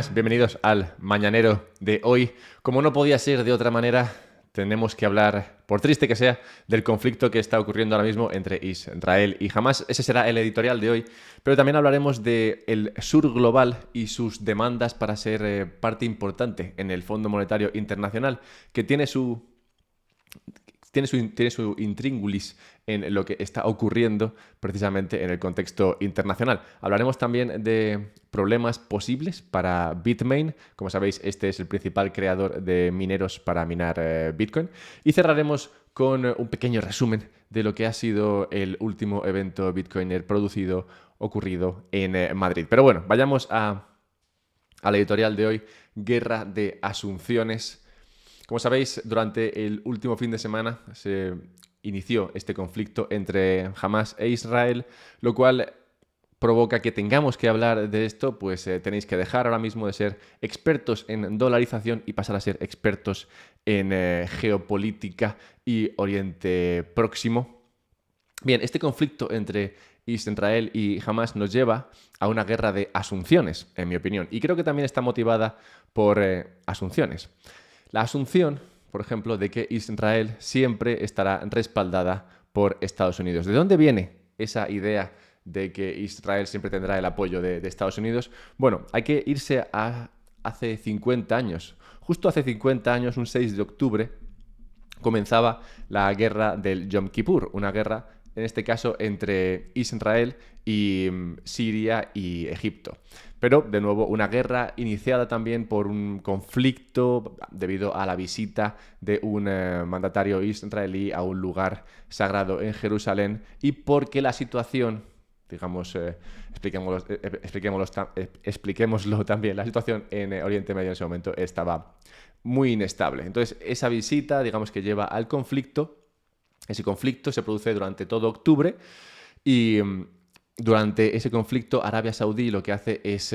Buenas, bienvenidos al Mañanero de hoy. Como no podía ser de otra manera, tenemos que hablar, por triste que sea, del conflicto que está ocurriendo ahora mismo entre Israel y Hamás. Ese será el editorial de hoy, pero también hablaremos del sur global y sus demandas para ser parte importante en el Fondo Monetario Internacional, que tiene su intríngulis en lo que está ocurriendo precisamente en el contexto internacional. Hablaremos también de problemas posibles para Bitmain. Como sabéis, este es el principal creador de mineros para minar Bitcoin. Y cerraremos con un pequeño resumen de lo que ha sido el último evento Bitcoiner ocurrido en Madrid. Pero bueno, vayamos a la editorial de hoy, Guerra de Asunciones. Como sabéis, durante el último fin de semana se inició este conflicto entre Hamás e Israel, lo cual provoca que tengamos que hablar de esto, pues tenéis que dejar ahora mismo de ser expertos en dolarización y pasar a ser expertos en geopolítica y Oriente Próximo. Bien, este conflicto entre Israel y Hamás nos lleva a una guerra de asunciones, en mi opinión, y creo que también está motivada por asunciones. La asunción, por ejemplo, de que Israel siempre estará respaldada por Estados Unidos. ¿De dónde viene esa idea de que Israel siempre tendrá el apoyo de Estados Unidos? Bueno, hay que irse a hace 50 años. Justo hace 50 años, un 6 de octubre, comenzaba la guerra del Yom Kippur, una guerra, en este caso, entre Israel y Siria y Egipto. Pero, de nuevo, una guerra iniciada también por un conflicto debido a la visita de un mandatario israelí a un lugar sagrado en Jerusalén y porque la situación, digamos, expliquémoslo también, la situación en Oriente Medio en ese momento estaba muy inestable. Entonces, esa visita, digamos que lleva al conflicto. Ese conflicto se produce durante todo octubre y durante ese conflicto Arabia Saudí lo que hace es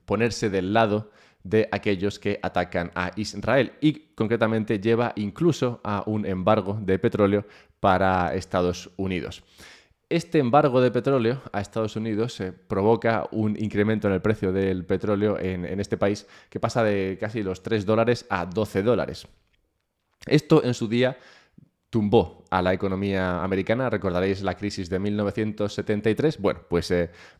ponerse del lado de aquellos que atacan a Israel y concretamente lleva incluso a un embargo de petróleo para Estados Unidos. Este embargo de petróleo a Estados Unidos provoca un incremento en el precio del petróleo en este país que pasa de casi los $3 a $12. Esto en su día tumbó a la economía americana. Recordaréis la crisis de 1973. Bueno, pues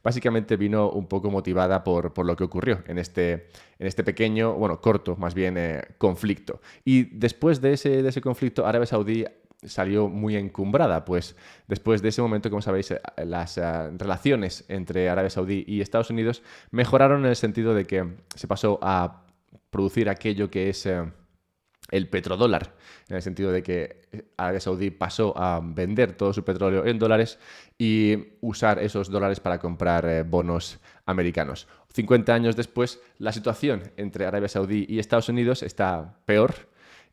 básicamente vino un poco motivada por lo que ocurrió en este pequeño, bueno, corto más bien, conflicto. Y después de ese conflicto, Arabia Saudí salió muy encumbrada, pues después de ese momento, como sabéis, las relaciones entre Arabia Saudí y Estados Unidos mejoraron en el sentido de que se pasó a producir aquello que es el petrodólar, en el sentido de que Arabia Saudí pasó a vender todo su petróleo en dólares y usar esos dólares para comprar bonos americanos. 50 años después, la situación entre Arabia Saudí y Estados Unidos está peor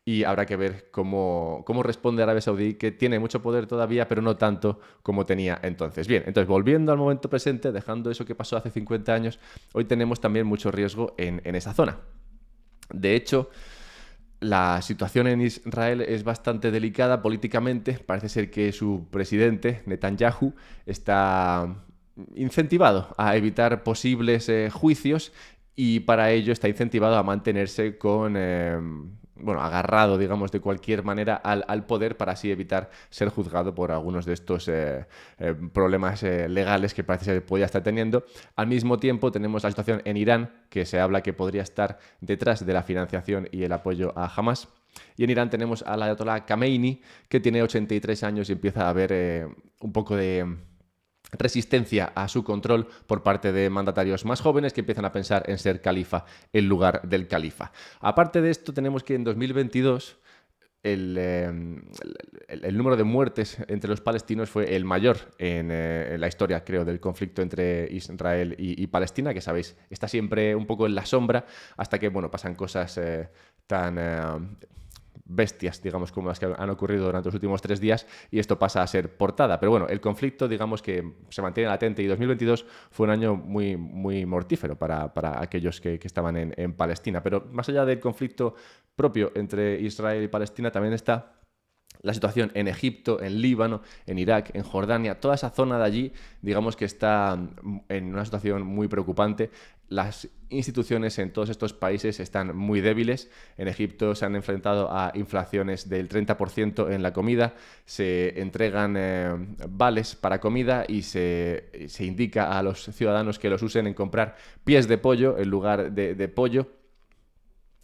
y habrá que ver cómo responde Arabia Saudí, que tiene mucho poder todavía, pero no tanto como tenía entonces. Bien, entonces volviendo al momento presente, dejando eso que pasó hace 50 años, hoy tenemos también mucho riesgo en esa zona. De hecho, la situación en Israel es bastante delicada políticamente. Parece ser que su presidente, Netanyahu, está incentivado a evitar posibles juicios y para ello está incentivado a mantenerse agarrado, digamos, de cualquier manera al poder para así evitar ser juzgado por algunos de estos problemas legales que parece ser que podría estar teniendo. Al mismo tiempo tenemos la situación en Irán, que se habla que podría estar detrás de la financiación y el apoyo a Hamás. Y en Irán tenemos al ayatolá Khamenei, que tiene 83 años y empieza a haber un poco de resistencia a su control por parte de mandatarios más jóvenes que empiezan a pensar en ser califa en lugar del califa. Aparte de esto, tenemos que en 2022 el número de muertes entre los palestinos fue el mayor en la historia, creo, del conflicto entre Israel y Palestina, que sabéis, está siempre un poco en la sombra hasta que, bueno, pasan cosas tan bestias, digamos, como las que han ocurrido durante los últimos 3 días y esto pasa a ser portada. Pero bueno, el conflicto, digamos, que se mantiene latente y 2022 fue un año muy, muy mortífero para aquellos que estaban en Palestina. Pero más allá del conflicto propio entre Israel y Palestina, también está La situación en Egipto, en Líbano, en Irak, en Jordania, toda esa zona de allí, digamos que está en una situación muy preocupante. Las instituciones en todos estos países están muy débiles. En Egipto se han enfrentado a inflaciones del 30% en la comida, se entregan vales para comida y se indica a los ciudadanos que los usen en comprar pies de pollo en lugar de pollo.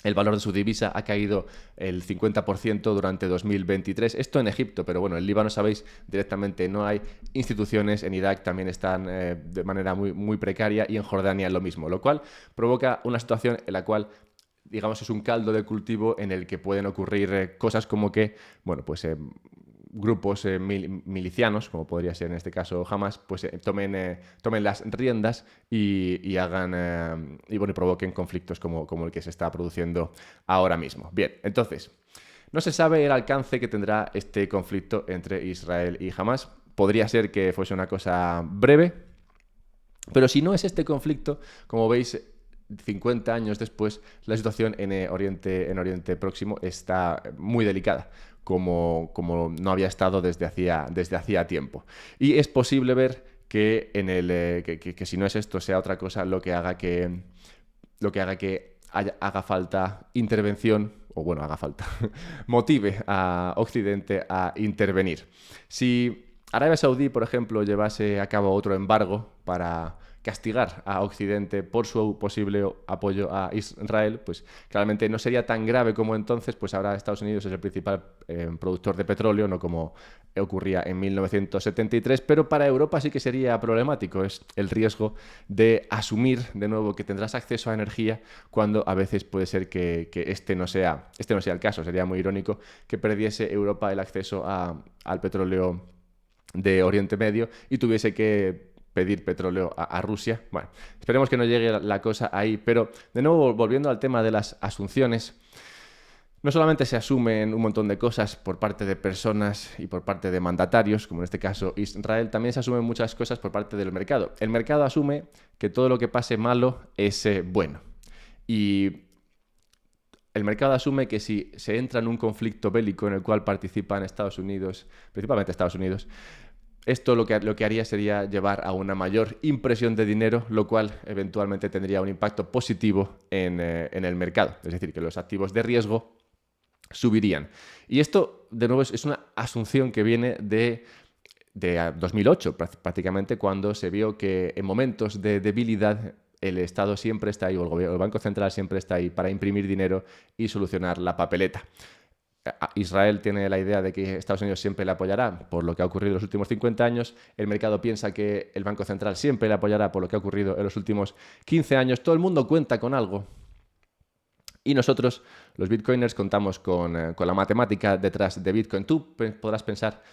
El valor de su divisa ha caído el 50% durante 2023. Esto en Egipto, pero bueno, en Líbano, sabéis, directamente no hay instituciones. En Irak también están de manera muy precaria y en Jordania lo mismo, lo cual provoca una situación en la cual, digamos, es un caldo de cultivo en el que pueden ocurrir cosas como que, bueno, pues grupos milicianos, como podría ser en este caso Hamas, pues tomen las riendas y hagan y bueno, y provoquen conflictos como el que se está produciendo ahora mismo. Bien, entonces, no se sabe el alcance que tendrá este conflicto entre Israel y Hamas. Podría ser que fuese una cosa breve, pero si no es este conflicto, como veis, 50 años después, la situación en Oriente Próximo está muy delicada, como no había estado desde hacía tiempo. Y es posible ver que, que si no es esto, sea otra cosa lo que haga que haga falta intervención, o bueno, haga falta, motive a Occidente a intervenir. Si Arabia Saudí, por ejemplo, llevase a cabo otro embargo para castigar a Occidente por su posible apoyo a Israel, pues claramente no sería tan grave como entonces, pues ahora Estados Unidos es el principal productor de petróleo, no como ocurría en 1973, pero para Europa sí que sería problemático. Es el riesgo de asumir de nuevo que tendrás acceso a energía cuando a veces puede ser que este no sea el caso. Sería muy irónico que perdiese Europa el acceso al petróleo de Oriente Medio y tuviese que pedir petróleo a Rusia. Bueno, esperemos que no llegue la cosa ahí, pero de nuevo, volviendo al tema de las asunciones, no solamente se asumen un montón de cosas por parte de personas y por parte de mandatarios, como en este caso Israel, también se asumen muchas cosas por parte del mercado. El mercado asume que todo lo que pase malo es bueno. Y el mercado asume que si se entra en un conflicto bélico en el cual participan Estados Unidos, principalmente Estados Unidos, esto lo que haría sería llevar a una mayor impresión de dinero, lo cual eventualmente tendría un impacto positivo en el mercado. Es decir, que los activos de riesgo subirían. Y esto, de nuevo, es una asunción que viene de 2008, prácticamente, cuando se vio que en momentos de debilidad el Estado siempre está ahí, o el Banco Central siempre está ahí para imprimir dinero y solucionar la papeleta. Israel tiene la idea de que Estados Unidos siempre le apoyará por lo que ha ocurrido en los últimos 50 años. El mercado piensa que el Banco Central siempre le apoyará por lo que ha ocurrido en los últimos 15 años. Todo el mundo cuenta con algo. Y nosotros, los bitcoiners, contamos con la matemática detrás de Bitcoin. Tú podrás pensar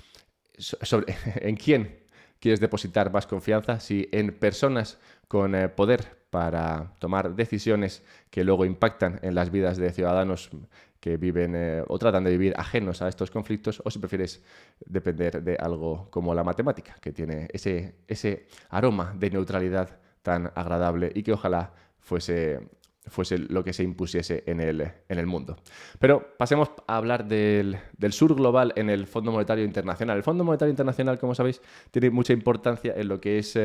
en quién quieres depositar más confianza, si en personas con poder para tomar decisiones que luego impactan en las vidas de ciudadanos que viven o tratan de vivir ajenos a estos conflictos, o si prefieres depender de algo como la matemática, que tiene ese aroma de neutralidad tan agradable y que ojalá fuese lo que se impusiese en el mundo. Pero pasemos a hablar del sur global en el Fondo Monetario Internacional. El Fondo Monetario Internacional, como sabéis, tiene mucha importancia en lo que es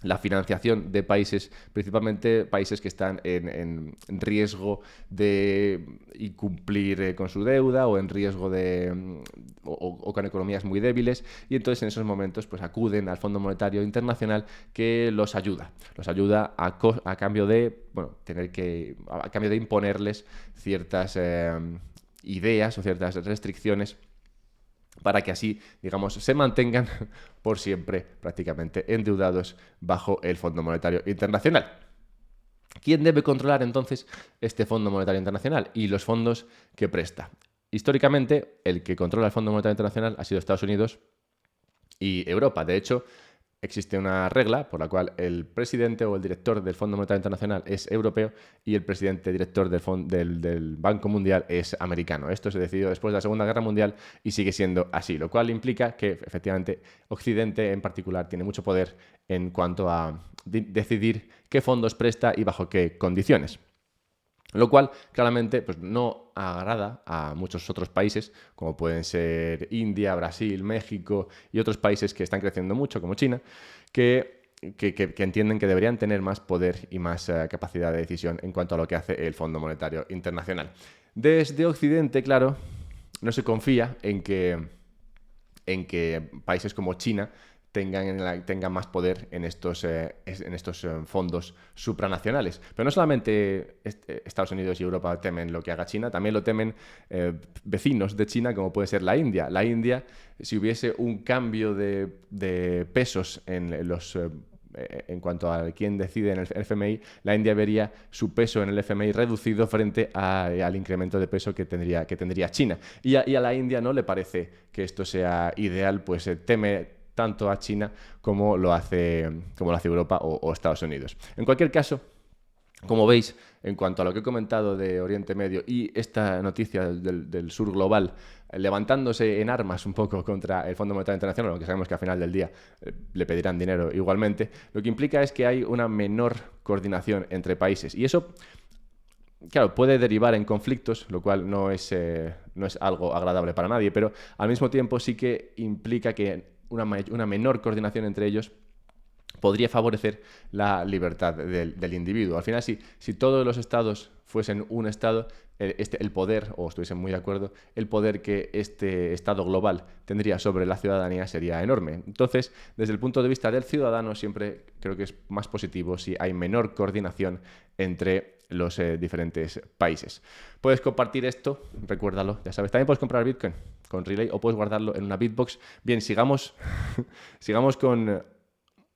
la financiación de países, principalmente países que están en riesgo de incumplir con su deuda o en riesgo o con economías muy débiles, y entonces en esos momentos pues acuden al Fondo Monetario Internacional, que los ayuda a cambio de a cambio de imponerles ciertas ideas o ciertas restricciones para que así, digamos, se mantengan por siempre prácticamente endeudados bajo el Fondo Monetario Internacional. ¿Quién debe controlar entonces este Fondo Monetario Internacional y los fondos que presta? Históricamente, el que controla el Fondo Monetario Internacional ha sido Estados Unidos y Europa. De hecho, existe una regla por la cual el presidente o el director del Fondo Monetario Internacional es europeo y el presidente director del Banco Mundial es americano. Esto se decidió después de la Segunda Guerra Mundial y sigue siendo así, lo cual implica que efectivamente Occidente en particular tiene mucho poder en cuanto a decidir qué fondos presta y bajo qué condiciones. Lo cual claramente pues, no agrada a muchos otros países, como pueden ser India, Brasil, México y otros países que están creciendo mucho, como China, que entienden que deberían tener más poder y más capacidad de decisión en cuanto a lo que hace el Fondo Monetario Internacional. Desde Occidente, claro, no se confía en que países como China tengan más poder en estos fondos supranacionales. Pero no solamente Estados Unidos y Europa temen lo que haga China, también lo temen vecinos de China, como puede ser la India. La India, si hubiese un cambio de pesos en cuanto a quién decide en el FMI, la India vería su peso en el FMI reducido frente al incremento de peso que tendría China. Y a la India no le parece que esto sea ideal, pues teme tanto a China como lo hace Europa o Estados Unidos. En cualquier caso, como veis, en cuanto a lo que he comentado de Oriente Medio y esta noticia del sur global levantándose en armas un poco contra el Fondo Monetario Internacional, aunque sabemos que al final del día le pedirán dinero igualmente, lo que implica es que hay una menor coordinación entre países. Y eso, claro, puede derivar en conflictos, lo cual no es algo agradable para nadie, pero al mismo tiempo sí que implica que una menor coordinación entre ellos podría favorecer la libertad del individuo. Al final, si todos los estados fuesen un estado, el poder, o estuviesen muy de acuerdo, el poder que este estado global tendría sobre la ciudadanía sería enorme. Entonces, desde el punto de vista del ciudadano, siempre creo que es más positivo si hay menor coordinación entre los diferentes países. Puedes compartir esto, recuérdalo, ya sabes. También puedes comprar Bitcoin con Relay o puedes guardarlo en una Bitbox. Bien, sigamos con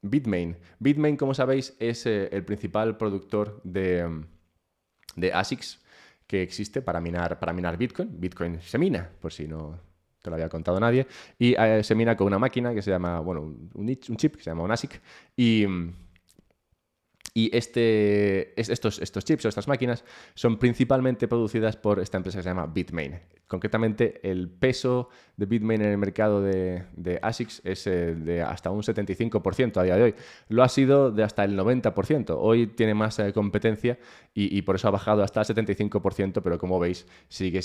Bitmain. Bitmain, como sabéis, es el principal productor de ASICs que existe para minar Bitcoin. Bitcoin se mina, por si no te lo había contado nadie, y se mina con una máquina que se llama, bueno, un chip que se llama un ASIC, y estos chips o estas máquinas son principalmente producidas por esta empresa que se llama Bitmain. Concretamente, el peso de Bitmain en el mercado de ASICs es de hasta un 75% a día de hoy. Lo ha sido de hasta el 90%. Hoy tiene más competencia y por eso ha bajado hasta el 75%, pero como veis sigue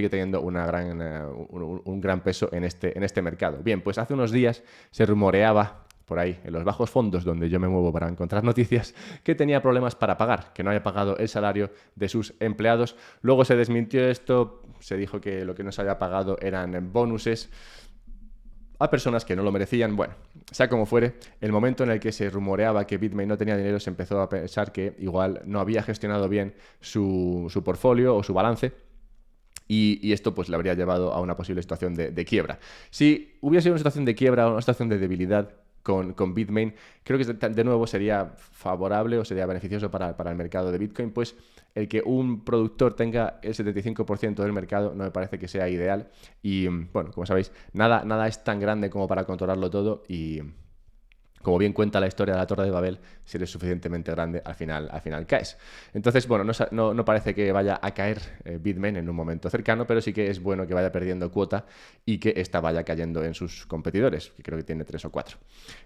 teniendo un gran peso en este mercado. Bien, pues hace unos días se rumoreaba por ahí, en los bajos fondos donde yo me muevo para encontrar noticias, que tenía problemas para pagar, que no había pagado el salario de sus empleados. Luego se desmintió esto, se dijo que lo que no se había pagado eran bonuses a personas que no lo merecían. Bueno, sea como fuere, el momento en el que se rumoreaba que Bitmain no tenía dinero, se empezó a pensar que igual no había gestionado bien su portfolio o su balance. Y esto pues le habría llevado a una posible situación de quiebra. Si hubiese una situación de quiebra o una situación de debilidad con Bitmain, creo que de nuevo sería favorable o sería beneficioso para el mercado de Bitcoin, pues el que un productor tenga el 75% del mercado no me parece que sea ideal. Y bueno, como sabéis, nada es tan grande como para controlarlo todo y, como bien cuenta la historia de la Torre de Babel, si eres suficientemente grande, al final caes. Entonces, bueno, no parece que vaya a caer Bitmain en un momento cercano, pero sí que es bueno que vaya perdiendo cuota y que esta vaya cayendo en sus competidores, que creo que tiene 3 o 4.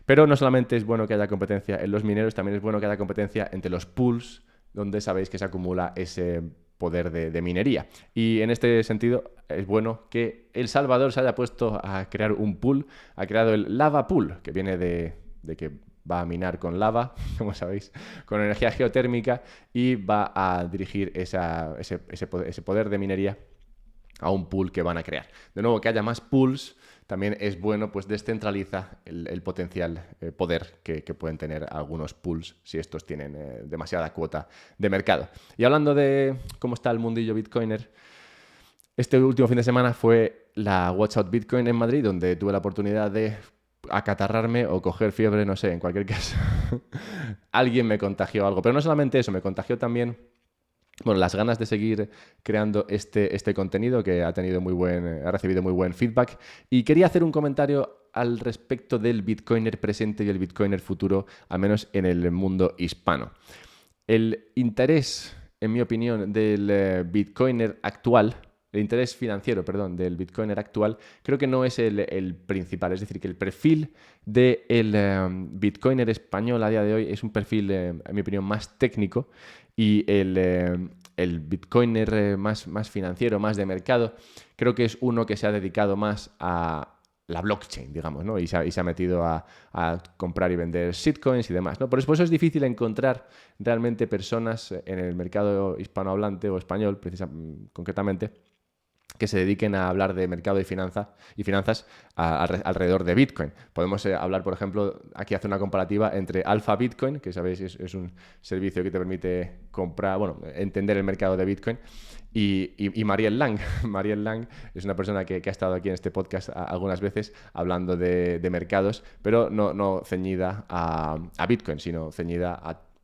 Pero no solamente es bueno que haya competencia en los mineros, también es bueno que haya competencia entre los pools, donde sabéis que se acumula ese poder de minería. Y en este sentido es bueno que El Salvador se haya puesto a crear un pool, ha creado el Lava Pool, que viene de que va a minar con lava, como sabéis, con energía geotérmica, y va a dirigir ese poder de minería a un pool que van a crear. De nuevo, que haya más pools también es bueno, pues descentraliza el potencial poder que pueden tener algunos pools si estos tienen demasiada cuota de mercado. Y hablando de cómo está el mundillo bitcoiner, este último fin de semana fue la Watch Out Bitcoin en Madrid, donde tuve la oportunidad de acatarrarme o coger fiebre, no sé, en cualquier caso. Alguien me contagió algo, pero no solamente eso, me contagió también, bueno, las ganas de seguir creando este contenido que ha recibido muy buen feedback, y quería hacer un comentario al respecto del Bitcoiner presente y el Bitcoiner futuro, al menos en el mundo hispano. El interés, en mi opinión, del Bitcoiner actual, el interés financiero, perdón, del Bitcoiner actual, creo que no es el principal. Es decir, que el perfil del Bitcoiner español a día de hoy es un perfil, en mi opinión, más técnico, y el el bitcoiner más financiero, más de mercado, creo que es uno que se ha dedicado más a la blockchain, digamos, ¿no? Y se ha metido a comprar y vender shitcoins y demás, ¿no? Por eso es difícil encontrar realmente personas en el mercado hispanohablante o español, concretamente, que se dediquen a hablar de mercado y finanzas alrededor de Bitcoin. Podemos hablar, por ejemplo, aquí hace una comparativa entre Alpha Bitcoin, que sabéis es un servicio que te permite entender el mercado de Bitcoin, y Marielle Lang. Marielle Lang es una persona que ha estado aquí en este podcast algunas veces hablando de mercados, pero no ceñida a Bitcoin, sino ceñida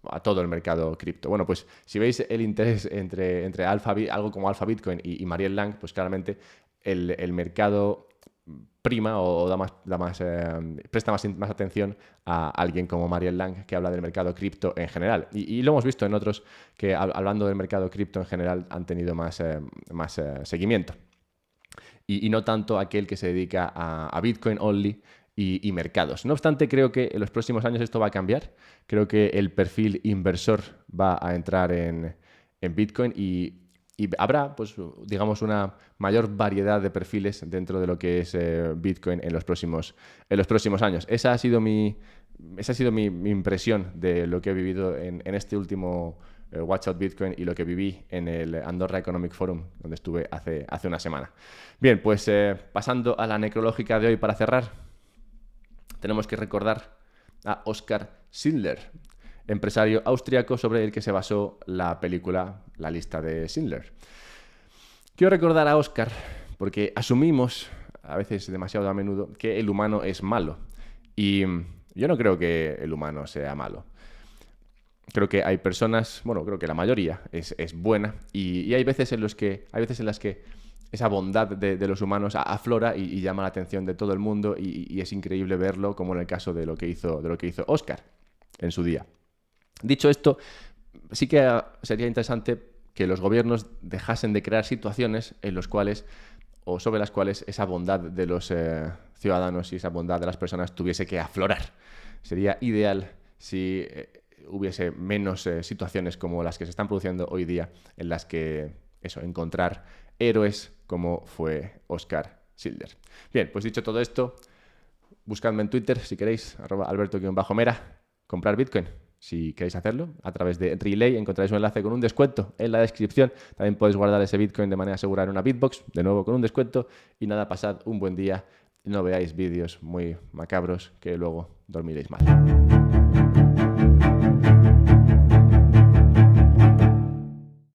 a todo el mercado cripto. Bueno, pues si veis el interés entre algo como Alpha Bitcoin y Marielle Lang, pues claramente el mercado prima o presta más atención a alguien como Marielle Lang, que habla del mercado cripto en general. Y lo hemos visto en otros que, hablando del mercado cripto en general, han tenido más seguimiento. Y no tanto aquel que se dedica a Bitcoin only y mercados. No obstante, creo que en los próximos años esto va a cambiar. Creo que el perfil inversor va a entrar en Bitcoin y habrá, pues, digamos, una mayor variedad de perfiles dentro de lo que es Bitcoin en los próximos años. Esa ha sido mi impresión de lo que he vivido en este último Watch Out Bitcoin y lo que viví en el Andorra Economic Forum, donde estuve hace una semana. Bien, pues pasando a la necrológica de hoy para cerrar, tenemos que recordar a Oskar Schindler, empresario austriaco sobre el que se basó la película La lista de Schindler. Quiero recordar a Oskar porque asumimos, a veces demasiado a menudo, que el humano es malo. Y yo no creo que el humano sea malo. Creo que hay personas, creo que la mayoría es buena y hay veces en las que esa bondad de los humanos aflora y llama la atención de todo el mundo y es increíble verlo, como en el caso de lo que hizo Oskar en su día. Dicho esto, sí que sería interesante que los gobiernos dejasen de crear situaciones en los cuales o sobre las cuales esa bondad de los ciudadanos y esa bondad de las personas tuviese que aflorar. Sería ideal si hubiese menos situaciones como las que se están produciendo hoy día, en las que encontrar héroes como fue Oskar Schindler. Bien, pues dicho todo esto, buscadme en Twitter si queréis, @alberto_mera, comprar Bitcoin. Si queréis hacerlo, a través de Relay encontráis un enlace con un descuento en la descripción. También podéis guardar ese Bitcoin de manera segura en una Bitbox, de nuevo con un descuento. Y nada, pasad un buen día y no veáis vídeos muy macabros que luego dormiréis mal.